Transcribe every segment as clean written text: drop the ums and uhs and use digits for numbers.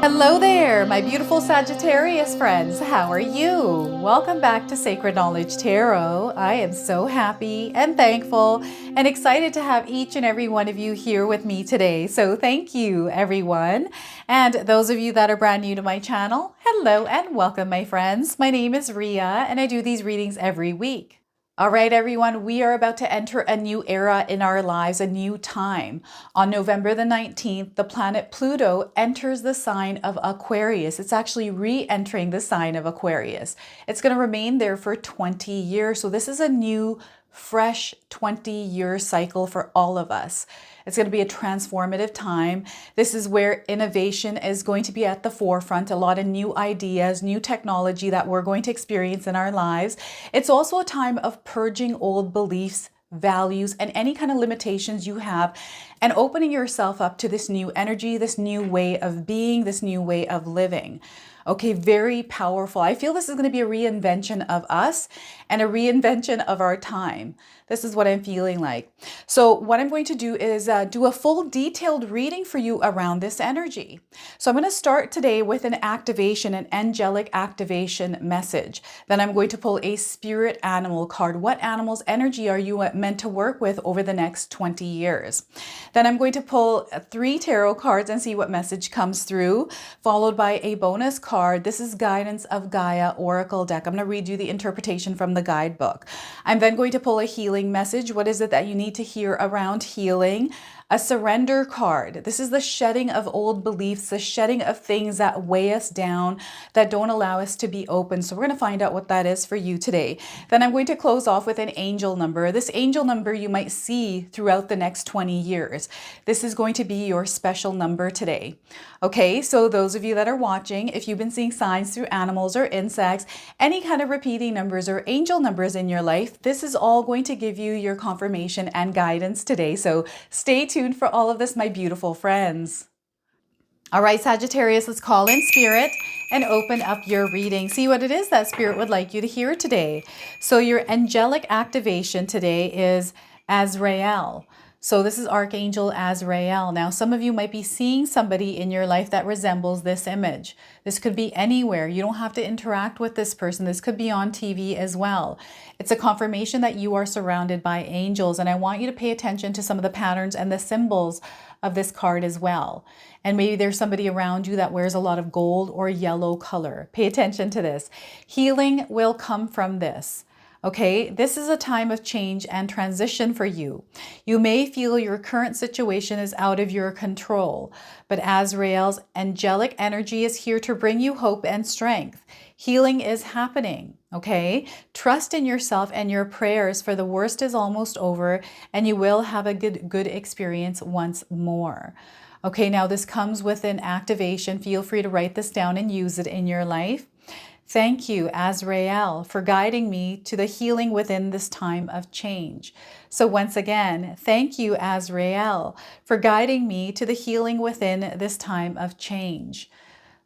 Hello there, my beautiful Sagittarius friends. How are you? Welcome back to Sacred Knowledge Tarot. I am so happy and thankful and excited to have each and every one of you here with me today. So thank you, everyone. And those of you that are brand new to my channel, hello and welcome, my friends. My name is Ria and I do these readings every week. All right, everyone, we are about to enter a new era in our lives, a new time. On November the 19th, the planet Pluto enters the sign of Aquarius. It's actually re-entering the sign of Aquarius. It's going to remain there for 20 years. So this is a new, fresh 20-year cycle for all of us. It's going to be a transformative time. This is where innovation is going to be at the forefront, a lot of new ideas, new technology that we're going to experience in our lives. It's also a time of purging old beliefs, values, and any kind of limitations you have, and opening yourself up to this new energy, this new way of being, this new way of living. Okay, very powerful. I feel this is going to be a reinvention of us and a reinvention of our time. This is what I'm feeling like. So what I'm going to do is do a full detailed reading for you around this energy. So I'm going to start today with an activation, an angelic activation message. Then I'm going to pull a spirit animal card. What animal's energy are you meant to work with over the next 20 years? Then I'm going to pull 3 tarot cards and see what message comes through, followed by a bonus card. This is Guidance of Gaia Oracle deck. I'm going to read you the interpretation from the guidebook. I'm then going to pull a healing message. What is it that you need to hear around healing? A surrender card. This is the shedding of old beliefs, the shedding of things that weigh us down, that don't allow us to be open. So we're going to find out what that is for you today. Then I'm going to close off with an angel number. This angel number you might see throughout the next 20 years. This is going to be your special number today. Okay, so those of you that are watching, if you've been seeing signs through animals or insects, any kind of repeating numbers or angel numbers in your life, this is all going to give you your confirmation and guidance today. So stay tuned for all of this, my beautiful friends. All right, Sagittarius, let's call in spirit and open up your reading. See what it is that spirit would like you to hear today. So your angelic activation today is Azrael. So this is Archangel Azrael. Now, some of you might be seeing somebody in your life that resembles this image. This could be anywhere. You don't have to interact with this person. This could be on TV as well. It's a confirmation that you are surrounded by angels. And I want you to pay attention to some of the patterns and the symbols of this card as well. And maybe there's somebody around you that wears a lot of gold or yellow color. Pay attention to this. Healing will come from this. Okay, this is a time of change and transition for you. You may feel your current situation is out of your control, but Azrael's angelic energy is here to bring you hope and strength. Healing is happening, okay? Trust in yourself and your prayers, for the worst is almost over and you will have a good experience once more. Okay, now this comes with an activation. Feel free to write this down and use it in your life. Thank you, Azrael, for guiding me to the healing within this time of change. So once again, thank you, Azrael, for guiding me to the healing within this time of change.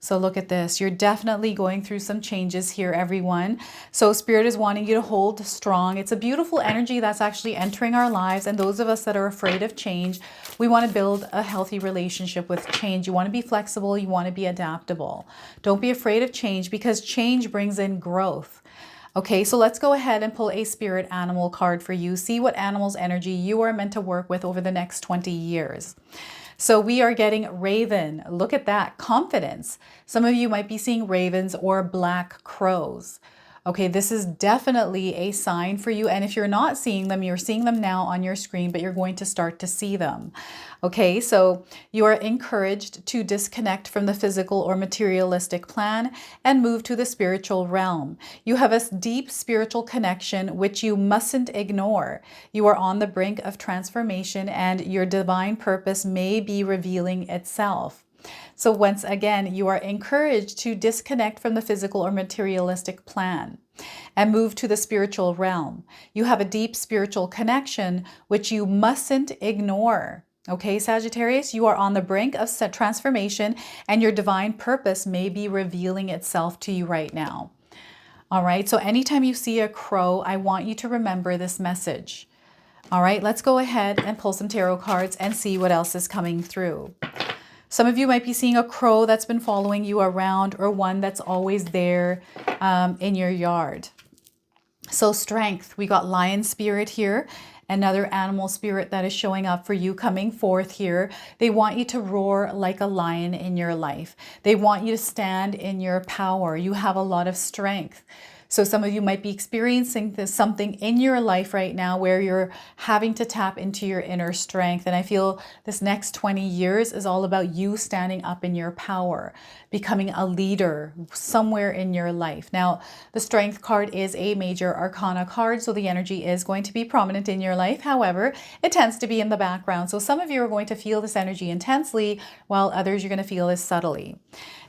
So look at this. You're definitely going through some changes here, everyone. So Spirit is wanting you to hold strong. It's a beautiful energy that's actually entering our lives. And those of us that are afraid of change, we want to build a healthy relationship with change. You want to be flexible. You want to be adaptable. Don't be afraid of change, because change brings in growth. Okay, so let's go ahead and pull a spirit animal card for you. See what animal's energy you are meant to work with over the next 20 years. So we are getting raven. Look at that, confidence. Some of you might be seeing ravens or black crows. Okay, this is definitely a sign for you. And if you're not seeing them, you're seeing them now on your screen, but you're going to start to see them. Okay, so you are encouraged to disconnect from the physical or materialistic plan and move to the spiritual realm. You have a deep spiritual connection, which you mustn't ignore. You are on the brink of transformation and your divine purpose may be revealing itself. So once again, you are encouraged to disconnect from the physical or materialistic plan and move to the spiritual realm. You have a deep spiritual connection, which you mustn't ignore. Okay, Sagittarius, you are on the brink of transformation and your divine purpose may be revealing itself to you right now. All right, so anytime you see a crow, I want you to remember this message. All right, let's go ahead and pull some tarot cards and see what else is coming through. Some of you might be seeing a crow that's been following you around, or one that's always there in your yard. So strength, we got lion spirit here, another animal spirit that is showing up for you, coming forth here. They want you to roar like a lion in your life. They want you to stand in your power. You have a lot of strength. So some of you might be experiencing something in your life right now where you're having to tap into your inner strength. And I feel this next 20 years is all about you standing up in your power, becoming a leader somewhere in your life. Now, the strength card is a major arcana card, so the energy is going to be prominent in your life. However, it tends to be in the background. So some of you are going to feel this energy intensely, while others you're going to feel this subtly.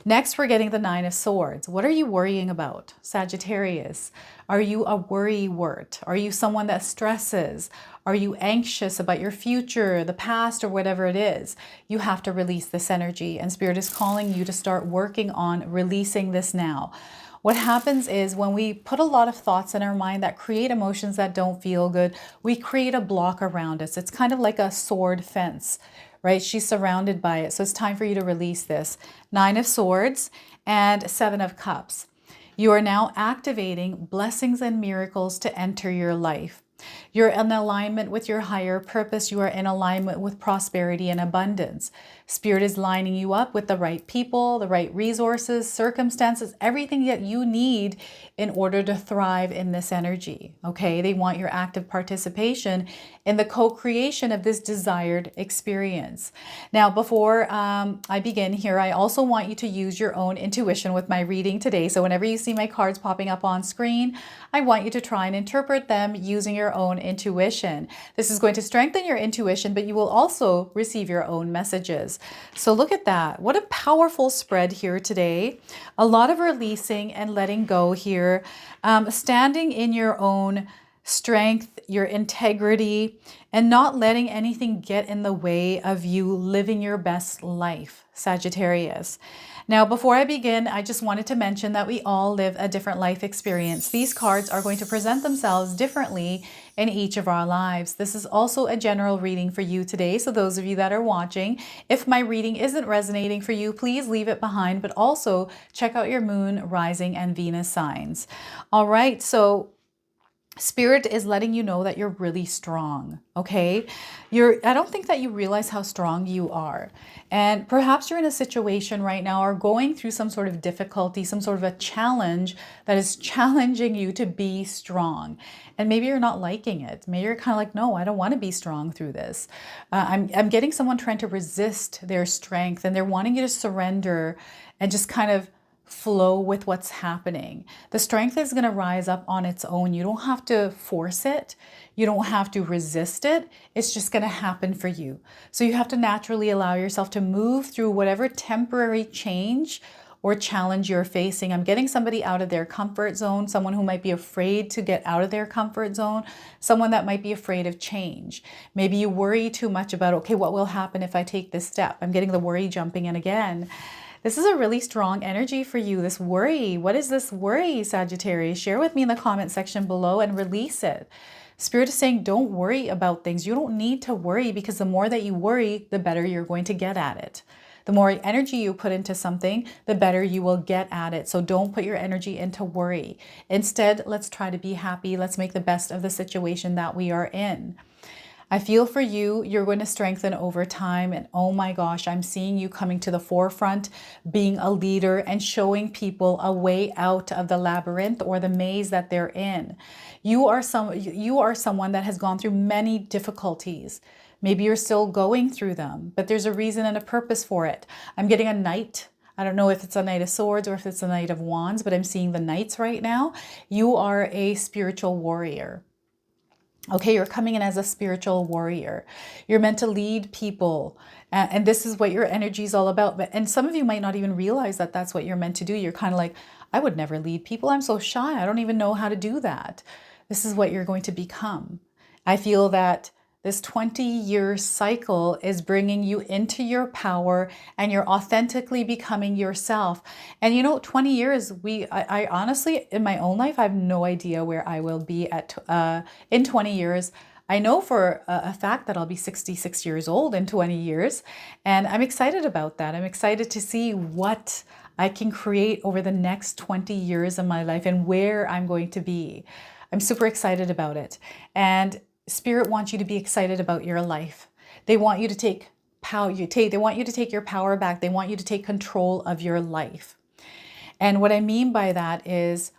Next, we're getting the Nine of Swords. What are you worrying about, Sagittarius? Are you a worrywart? Are you someone that stresses? Are you anxious about your future, the past, or whatever it is? You have to release this energy, and Spirit is calling you to start working on releasing this now. What happens is when we put a lot of thoughts in our mind that create emotions that don't feel good, we create a block around us. It's kind of like a sword fence, right? She's surrounded by it. So it's time for you to release this. Nine of Swords and Seven of Cups. You are now activating blessings and miracles to enter your life. You're in alignment with your higher purpose. You are in alignment with prosperity and abundance. Spirit is lining you up with the right people, the right resources, circumstances, everything that you need in order to thrive in this energy. Okay, they want your active participation in the co-creation of this desired experience. Now, before I begin here, I also want you to use your own intuition with my reading today. So whenever you see my cards popping up on screen, I want you to try and interpret them using your own intuition. This is going to strengthen your intuition, but you will also receive your own messages. So look at that. What a powerful spread here today. A lot of releasing and letting go here. Standing in your own strength, your integrity, and not letting anything get in the way of you living your best life, Sagittarius. Now, before I begin, I just wanted to mention that we all live a different life experience. These cards are going to present themselves differently in each of our lives. This is also a general reading for you today. So those of you that are watching, if my reading isn't resonating for you, please leave it behind, but also check out your moon, rising, and Venus signs. All right, so Spirit is letting you know that you're really strong, okay? I don't think that you realize how strong you are. And perhaps you're in a situation right now or going through some sort of difficulty, some sort of a challenge that is challenging you to be strong. And maybe you're not liking it. Maybe you're kind of like, no, I don't want to be strong through this. I'm getting someone trying to resist their strength, and they're wanting you to surrender and just kind of flow with what's happening. The strength is going to rise up on its own. You don't have to force it. You don't have to resist it. It's just going to happen for you. So you have to naturally allow yourself to move through whatever temporary change or challenge you're facing. I'm getting somebody out of their comfort zone, someone who might be afraid to get out of their comfort zone, someone that might be afraid of change. Maybe you worry too much about, okay, what will happen if I take this step? I'm getting the worry jumping in again. This is a really strong energy for you, this worry. What is this worry, Sagittarius? Share with me in the comment section below and release it. Spirit is saying, don't worry about things. You don't need to worry, because the more that you worry, the better you're going to get at it. The more energy you put into something, the better you will get at it. So don't put your energy into worry. Instead, let's try to be happy. Let's make the best of the situation that we are in. I feel for you, you're going to strengthen over time. And oh my gosh, I'm seeing you coming to the forefront, being a leader and showing people a way out of the labyrinth or the maze that they're in. You are someone that has gone through many difficulties. Maybe you're still going through them, but there's a reason and a purpose for it. I'm getting a knight. I don't know if it's a Knight of Swords or if it's a Knight of Wands, but I'm seeing the knights right now. You are a spiritual warrior. Okay, you're coming in as a spiritual warrior. You're meant to lead people. And this is what your energy is all about. And some of you might not even realize that that's what you're meant to do. You're kind of like, I would never lead people. I'm so shy. I don't even know how to do that. This is what you're going to become. I feel that this 20-year cycle is bringing you into your power, and you're authentically becoming yourself. And you know, 20 years, I honestly, in my own life, I have no idea where I will be at in 20 years. I know for a fact that I'll be 66 years old in 20 years, and I'm excited about that. I'm excited to see what I can create over the next 20 years of my life and where I'm going to be. I'm super excited about it. And Spirit wants you to be excited about your life. They want you to take power. They want you to take your power back. They want you to take control of your life. And what I mean by that is,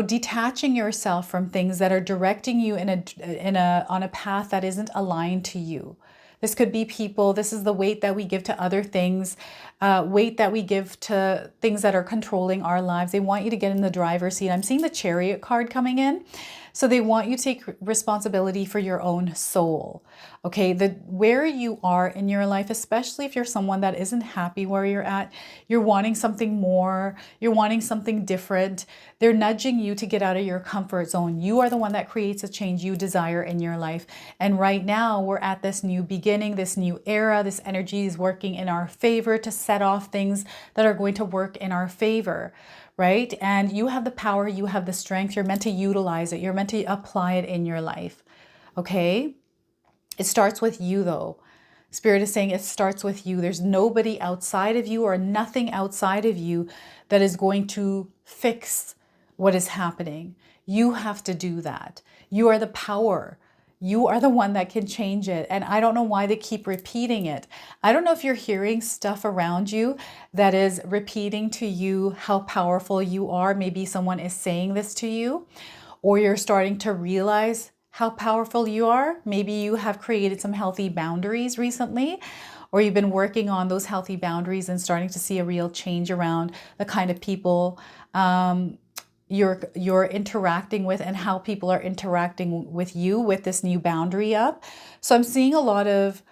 detaching yourself from things that are directing you on a path that isn't aligned to you. This could be people. This is the weight that we give to other things, weight that we give to things that are controlling our lives. They want you to get in the driver's seat. I'm seeing the Chariot card coming in. So they want you to take responsibility for your own soul. Okay, where you are in your life, especially if you're someone that isn't happy where you're at, you're wanting something more, you're wanting something different. They're nudging you to get out of your comfort zone. You are the one that creates a change you desire in your life. And right now we're at this new beginning, this new era. This energy is working in our favor to set off things that are going to work in our favor. Right? And you have the power, you have the strength, you're meant to utilize it, you're meant to apply it in your life. Okay? It starts with you though. Spirit is saying it starts with you. There's nobody outside of you or nothing outside of you that is going to fix what is happening. You have to do that. You are the power. You are the one that can change it. And I don't know why they keep repeating it. I don't know if you're hearing stuff around you that is repeating to you how powerful you are. Maybe someone is saying this to you, or you're starting to realize how powerful you are. Maybe you have created some healthy boundaries recently, or you've been working on those healthy boundaries and starting to see a real change around the kind of people you're interacting with and how people are interacting with you with this new boundary up. So I'm seeing a lot of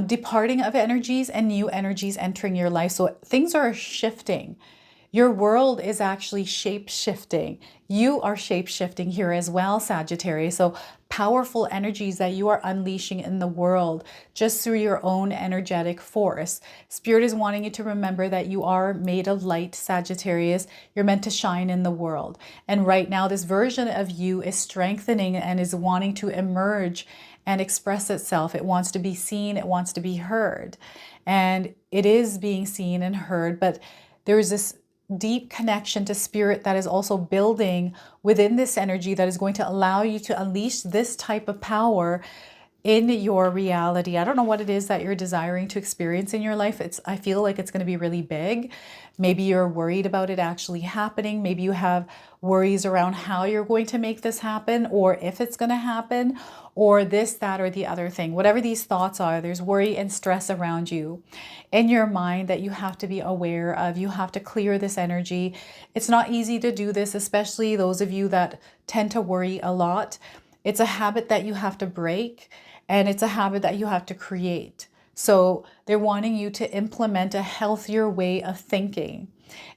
departing of energies and new energies entering your life. So things are shifting. Your world is actually shape-shifting. You are shape-shifting here as well, Sagittarius. So powerful energies that you are unleashing in the world just through your own energetic force. Spirit is wanting you to remember that you are made of light, Sagittarius. You're meant to shine in the world. And right now, this version of you is strengthening and is wanting to emerge and express itself. It wants to be seen. It wants to be heard. And it is being seen and heard, but there is this deep connection to spirit that is also building within this energy that is going to allow you to unleash this type of power in your reality. I don't know what it is that you're desiring to experience in your life. I feel like it's going to be really big. Maybe you're worried about it actually happening. Maybe you have worries around how you're going to make this happen, or if it's going to happen, or this, that, or the other thing. Whatever these thoughts are, there's worry and stress around you in your mind that you have to be aware of. You have to clear this energy. It's not easy to do this, especially those of you that tend to worry a lot. It's a habit that you have to break, and it's a habit that you have to create. So they're wanting you to implement a healthier way of thinking,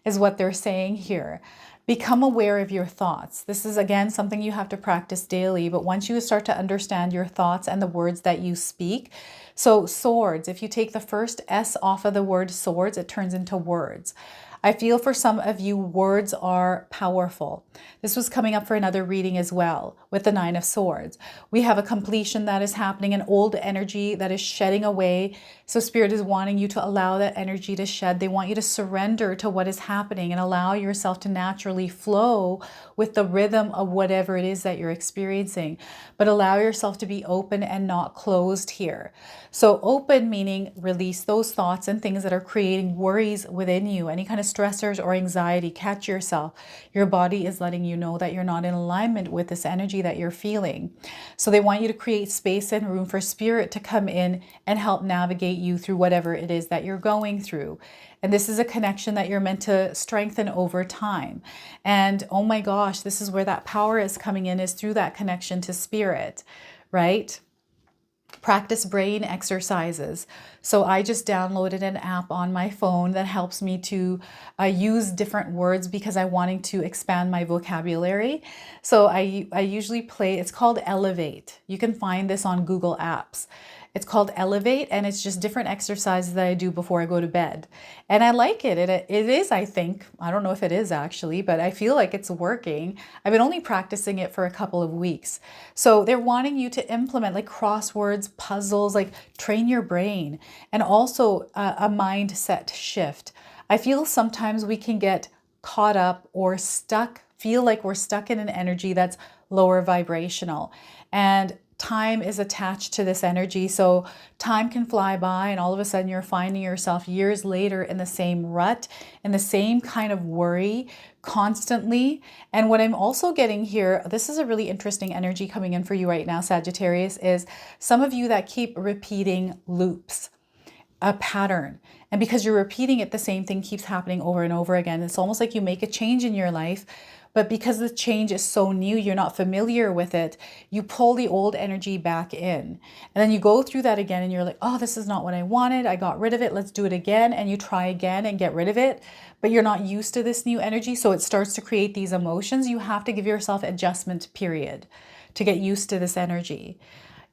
is what they're saying here. Become aware of your thoughts. This is, again, something you have to practice daily. But once you start to understand your thoughts and the words that you speak, so swords, if you take the first S off of the word swords, it turns into words. I feel for some of you, words are powerful. This was coming up for another reading as well with the Nine of Swords. We have a completion that is happening, an old energy that is shedding away. So Spirit is wanting you to allow that energy to shed. They want you to surrender to what is happening and allow yourself to naturally flow with the rhythm of whatever it is that you're experiencing. But allow yourself to be open and not closed here. So open meaning release those thoughts and things that are creating worries within you, any kind of stressors or anxiety. Catch yourself. Your body is letting you know that you're not in alignment with this energy that you're feeling. So they want you to create space and room for Spirit to come in and help navigate you through whatever it is that you're going through. And this is a connection that you're meant to strengthen over time. And oh my gosh, this is where that power is coming in, is through that connection to Spirit, right? Practice brain exercises. So I just downloaded an app on my phone that helps me to use different words because I'm wanting to expand my vocabulary. So I usually play, it's called Elevate. You can find this on Google Apps. It's called Elevate, and it's just different exercises that I do before I go to bed. And I like it. It is, I think, I don't know if it is actually, but I feel like it's working. I've been only practicing it for a couple of weeks. So they're wanting you to implement like crosswords, puzzles, like train your brain, and also a mindset shift. I feel sometimes we can get caught up or stuck, feel like we're stuck in an energy that's lower vibrational. And time is attached to this energy. So time can fly by, and all of a sudden you're finding yourself years later in the same rut, in the same kind of worry constantly. And what I'm also getting here, this is a really interesting energy coming in for you right now, Sagittarius, is some of you that keep repeating loops, a pattern. And because you're repeating it, the same thing keeps happening over and over again. It's almost like you make a change in your life, but because the change is so new, you're not familiar with it, you pull the old energy back in. And then you go through that again and you're like, oh, this is not what I wanted. I got rid of it. Let's do it again. And you try again and get rid of it, but you're not used to this new energy. So it starts to create these emotions. You have to give yourself adjustment period to get used to this energy.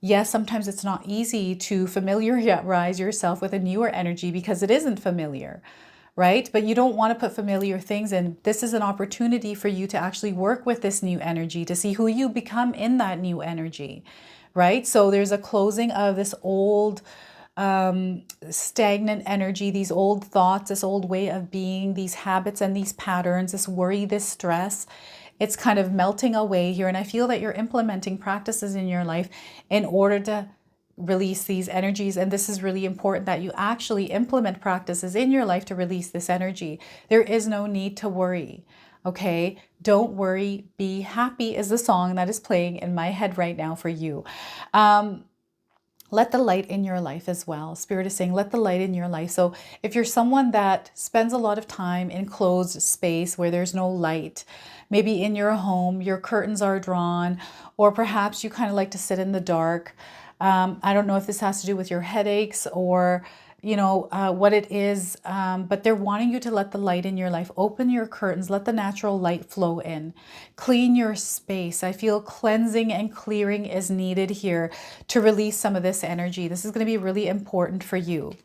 Yes, sometimes it's not easy to familiarize yourself with a newer energy because it isn't familiar, right? But you don't want to put familiar things in. This is an opportunity for you to actually work with this new energy, to see who you become in that new energy, right? So there's a closing of this old stagnant energy, these old thoughts, this old way of being, these habits and these patterns, this worry, this stress. It's kind of melting away here. And I feel that you're implementing practices in your life in order to release these energies. And this is really important, that you actually implement practices in your life to release this energy. There is no need to worry. Okay, don't worry, be happy is the song that is playing in my head right now for you. Let the light in your life as well. Spirit is saying, let the light in your life. So if you're someone that spends a lot of time in closed space where there's no light, maybe in your home, your curtains are drawn, or perhaps you kind of like to sit in the dark. I don't know if this has to do with your headaches or what it is, but they're wanting you to let the light in your life. Open your curtains, let the natural light flow in. Clean your space. I feel cleansing and clearing is needed here to release some of this energy. This is going to be really important for you.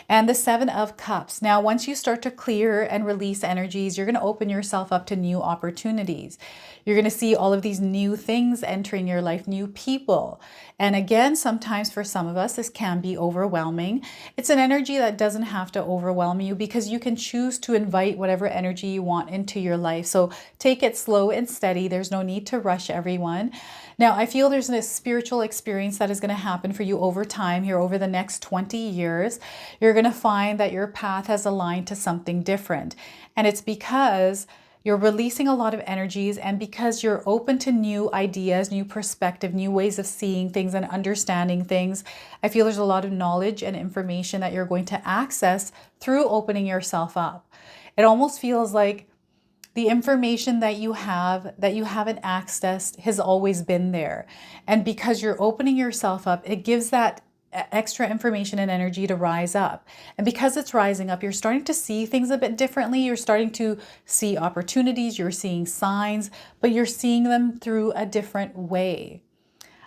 And the Seven of Cups. Now, once you start to clear and release energies, you're going to open yourself up to new opportunities. You're going to see all of these new things entering your life, new people. And again, sometimes for some of us, this can be overwhelming. It's an energy that doesn't have to overwhelm you because you can choose to invite whatever energy you want into your life. So take it slow and steady. There's no need to rush everyone. Now, I feel there's a spiritual experience that is going to happen for you over time here, over the next 20 years. You're going to find that your path has aligned to something different. And it's because you're releasing a lot of energies, and because you're open to new ideas, new perspective, new ways of seeing things and understanding things, I feel there's a lot of knowledge and information that you're going to access through opening yourself up. It almost feels like the information that you haven't accessed has always been there. And because you're opening yourself up, it gives that extra information and energy to rise up. And because it's rising up, you're starting to see things a bit differently. You're starting to see opportunities, you're seeing signs, but you're seeing them through a different way.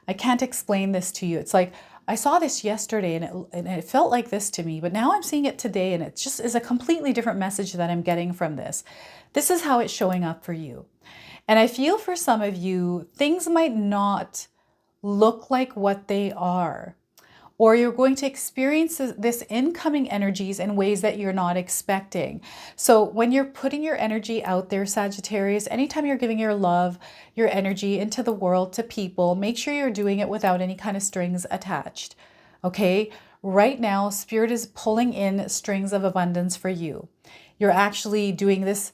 I can't explain this to you. It's like, I saw this yesterday and it felt like this to me, but now I'm seeing it today, and it just is a completely different message that I'm getting from this. This is how it's showing up for you. And I feel for some of you, things might not look like what they are, or you're going to experience this incoming energies in ways that you're not expecting. So when you're putting your energy out there, Sagittarius, anytime you're giving your love, your energy into the world, to people, make sure you're doing it without any kind of strings attached. Okay? Right now, Spirit is pulling in strings of abundance for you. You're actually doing this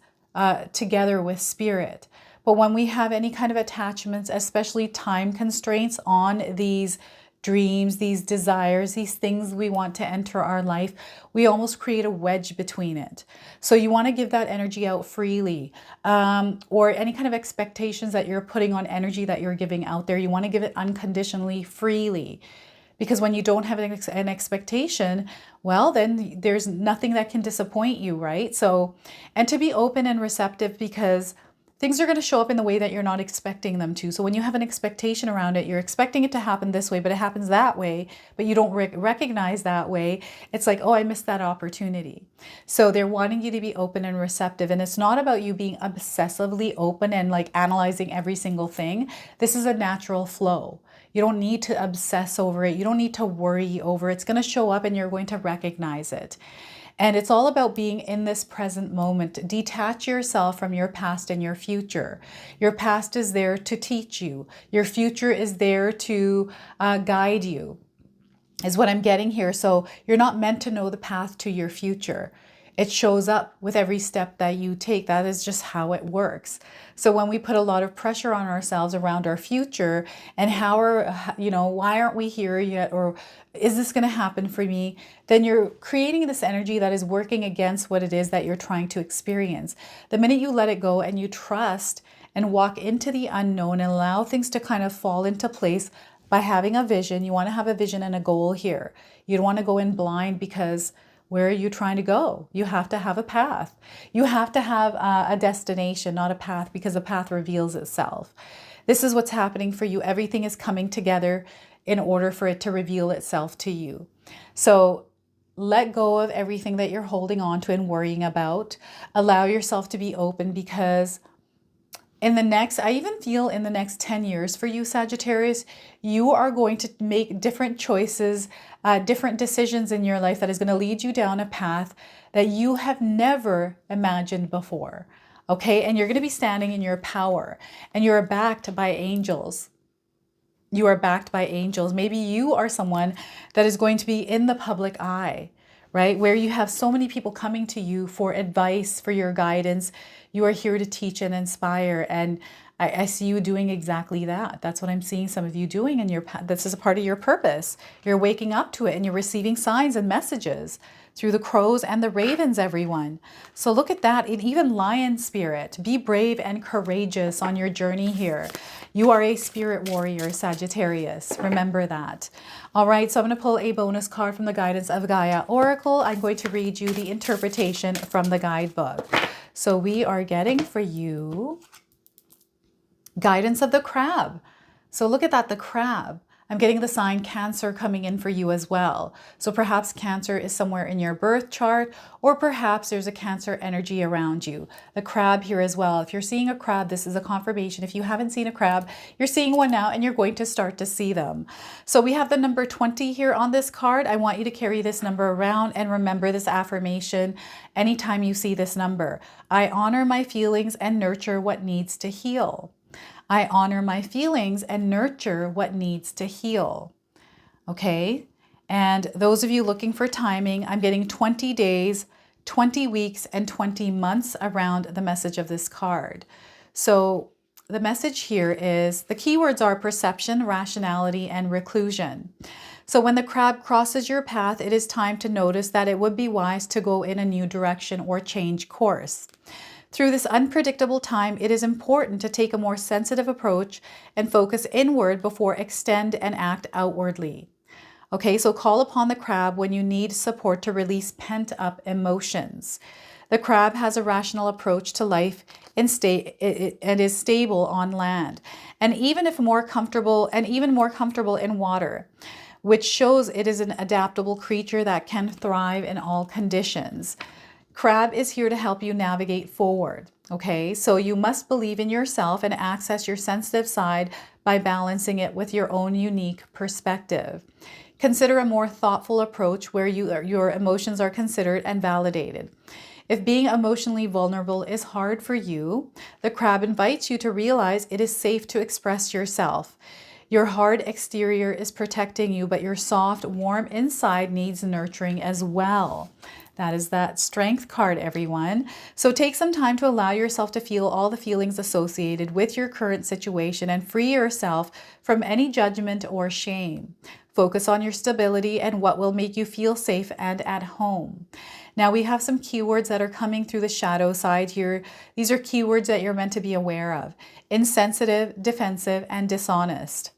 together with Spirit. But when we have any kind of attachments, especially time constraints on these dreams, these desires, these things we want to enter our life, we almost create a wedge between it. So you want to give that energy out freely, or any kind of expectations that you're putting on energy that you're giving out there, you want to give it unconditionally, freely. Because when you don't have an expectation, well, then there's nothing that can disappoint you, right? So, and to be open and receptive, because things are going to show up in the way that you're not expecting them to. So when you have an expectation around it, you're expecting it to happen this way, but it happens that way, but you don't recognize that way. It's like, oh, I missed that opportunity. So they're wanting you to be open and receptive. And it's not about you being obsessively open and like analyzing every single thing. This is a natural flow. You don't need to obsess over it. You don't need to worry over it. It's going to show up and you're going to recognize it. And it's all about being in this present moment. Detach yourself from your past and your future. Your past is there to teach you. Your future is there to guide you, is what I'm getting here. So you're not meant to know the path to your future. It shows up with every step that you take. That is just how it works. So when we put a lot of pressure on ourselves around our future and why aren't we here yet? Or is this going to happen for me? Then you're creating this energy that is working against what it is that you're trying to experience. The minute you let it go and you trust and walk into the unknown and allow things to kind of fall into place by having a vision, you want to have a vision and a goal here. You don't want to go in blind, because where are you trying to go? You have to have a path. You have to have a destination, not a path, because a path reveals itself. This is what's happening for you. Everything is coming together in order for it to reveal itself to you. So let go of everything that you're holding on to and worrying about. Allow yourself to be open, because I even feel in the next 10 years for you, Sagittarius, you are going to make different choices, different decisions in your life that is going to lead you down a path that you have never imagined before. Okay. And you're going to be standing in your power, and you're backed by angels. You are backed by angels. Maybe you are someone that is going to be in the public eye, right? Where you have so many people coming to you for advice, for your guidance. You are here to teach and inspire. And I see you doing exactly that. That's what I'm seeing some of you doing this is a part of your purpose. You're waking up to it, and you're receiving signs and messages through the crows and the ravens, everyone. So look at that. And even lion spirit, be brave and courageous on your journey here. You are a spirit warrior, Sagittarius. Remember that. All right, so I'm going to pull a bonus card from the Guidance of Gaia Oracle. I'm going to read you the interpretation from the guidebook. So we are getting for you Guidance of the Crab. So look at that, the crab. I'm getting the sign Cancer coming in for you as well. So perhaps Cancer is somewhere in your birth chart, or perhaps there's a Cancer energy around you. The crab here as well. If you're seeing a crab, this is a confirmation. If you haven't seen a crab, you're seeing one now, and you're going to start to see them. So we have the number 20 here on this card. I want you to carry this number around and remember this affirmation anytime you see this number. I honor my feelings and nurture what needs to heal. I honor my feelings and nurture what needs to heal. Okay. And those of you looking for timing, I'm getting 20 days, 20 weeks, and 20 months around the message of this card. So the message here is, the keywords are perception, rationality, and reclusion. So when the crab crosses your path, it is time to notice that it would be wise to go in a new direction or change course. Through this unpredictable time, it is important to take a more sensitive approach and focus inward before extend and act outwardly. Okay, so call upon the crab when you need support to release pent-up emotions. The crab has a rational approach to life and is stable on land, and even more comfortable in water, which shows it is an adaptable creature that can thrive in all conditions. Crab is here to help you navigate forward. Okay, so you must believe in yourself and access your sensitive side by balancing it with your own unique perspective. Consider a more thoughtful approach where your emotions are considered and validated. If being emotionally vulnerable is hard for you, the crab invites you to realize it is safe to express yourself. Your hard exterior is protecting you, but your soft, warm inside needs nurturing as well. That is that Strength card, everyone. So take some time to allow yourself to feel all the feelings associated with your current situation and free yourself from any judgment or shame. Focus on your stability and what will make you feel safe and at home. Now we have some keywords that are coming through the shadow side here. These are keywords that you're meant to be aware of: insensitive, defensive, and dishonest.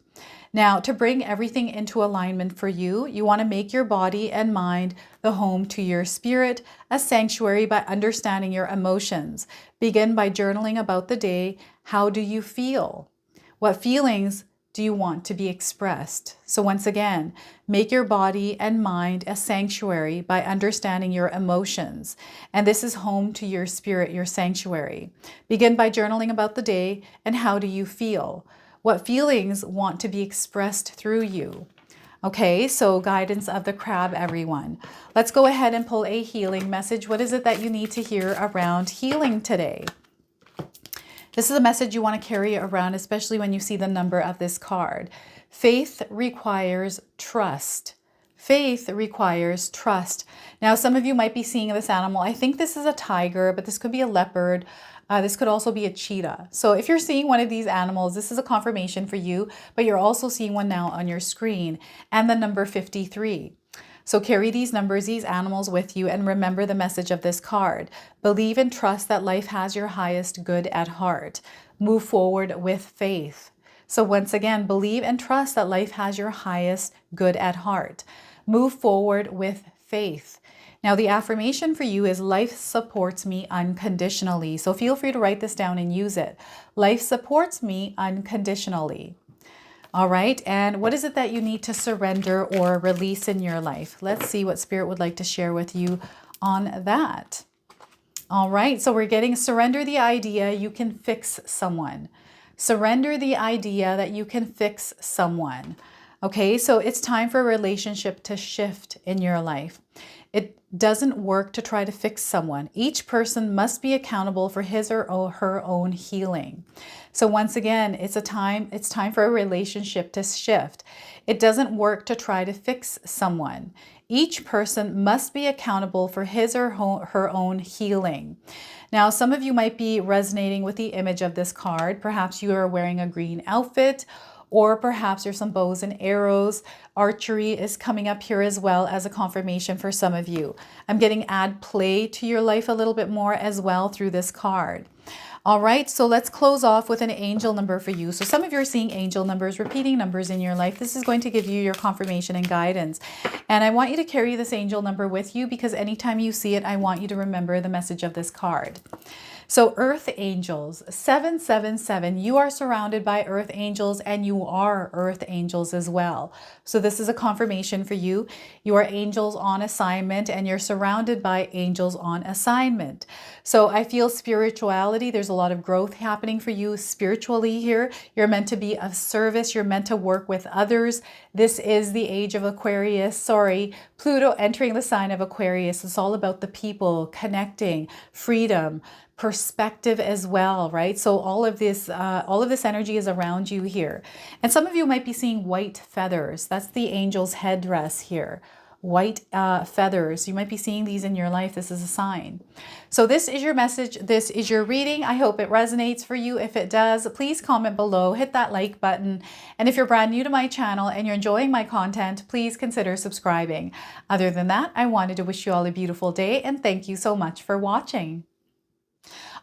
Now, to bring everything into alignment for you, you want to make your body and mind the home to your spirit, a sanctuary by understanding your emotions. Begin by journaling about the day. How do you feel? What feelings do you want to be expressed? So once again, make your body and mind a sanctuary by understanding your emotions. And this is home to your spirit, your sanctuary. Begin by journaling about the day and how do you feel? What feelings want to be expressed through you? Okay, so guidance of the crab, everyone. Let's go ahead and pull a healing message. What is it that you need to hear around healing today? This is a message you want to carry around, especially when you see the number of this card. Faith requires trust. Faith requires trust. Now, some of you might be seeing this animal. I think this is a tiger, but this could be a leopard. This could also be a cheetah. So if you're seeing one of these animals, this is a confirmation for you, but you're also seeing one now on your screen, and the number 53. So carry these numbers, these animals with you, and remember the message of this card. Believe and trust that life has your highest good at heart. Move forward with faith. So once again, believe and trust that life has your highest good at heart. Move forward with faith. Now, the affirmation for you is life supports me unconditionally. So feel free to write this down and use it. Life supports me unconditionally. All right, and what is it that you need to surrender or release in your life? Let's see what Spirit would like to share with you on that. All right, so we're getting surrender the idea you can fix someone. Surrender the idea that you can fix someone. Okay, so it's time for a relationship to shift in your life. It doesn't work to try to fix someone. Each person must be accountable for his or her own healing. So once again, it's time for a relationship to shift. It doesn't work to try to fix someone. Each person must be accountable for his or her own healing. Now, some of you might be resonating with the image of this card. Perhaps you are wearing a green outfit, or perhaps there's some bows and arrows. Archery is coming up here as well as a confirmation for some of you. I'm getting add play to your life a little bit more as well through this card. All right, so let's close off with an angel number for you. So some of you are seeing angel numbers, repeating numbers in your life. This is going to give you your confirmation and guidance. And I want you to carry this angel number with you because anytime you see it, I want you to remember the message of this card. So Earth Angels, 777, you are surrounded by Earth Angels and you are Earth Angels as well. So this is a confirmation for you. You are angels on assignment and you're surrounded by angels on assignment. So I feel spirituality. There's a lot of growth happening for you spiritually here. You're meant to be of service. You're meant to work with others. This is the age of Aquarius. Pluto entering the sign of Aquarius. It's all about the people, connecting, freedom, perspective as well, right? So all of this energy is around you here. And some of you might be seeing white feathers. That's the angel's headdress here. White feathers. You might be seeing these in your life. This is a sign. So this is your message. This is your reading. I hope it resonates for you. If it does, please comment below, hit that like button. And if you're brand new to my channel and you're enjoying my content, please consider subscribing. Other than that, I wanted to wish you all a beautiful day and thank you so much for watching.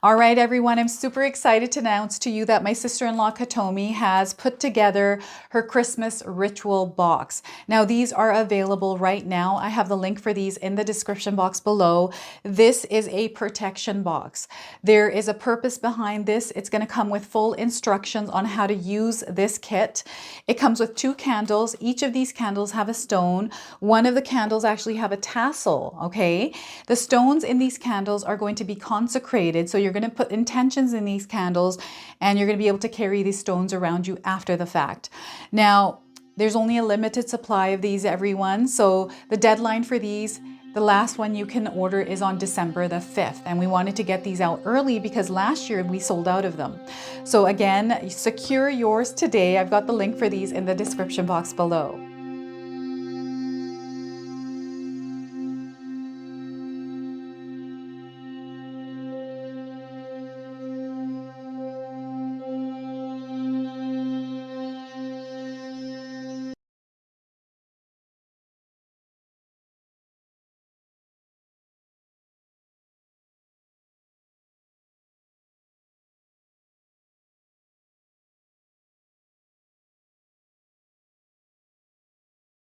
All right, everyone, I'm super excited to announce to you that my sister-in-law Katomi has put together her Christmas ritual box. Now, these are available right now. I have the link for these in the description box below. This is a protection box. There is a purpose behind this. It's going to come with full instructions on how to use this kit. It comes with 2 candles. Each of these candles have a stone. One of the candles actually have a tassel, okay? The stones in these candles are going to be consecrated, so you're going to put intentions in these candles and you're going to be able to carry these stones around you after the fact. Now, there's only a limited supply of these, everyone. So the deadline for these, the last one you can order is on December the 5th. And we wanted to get these out early because last year we sold out of them. So again, secure yours today. I've got the link for these in the description box below.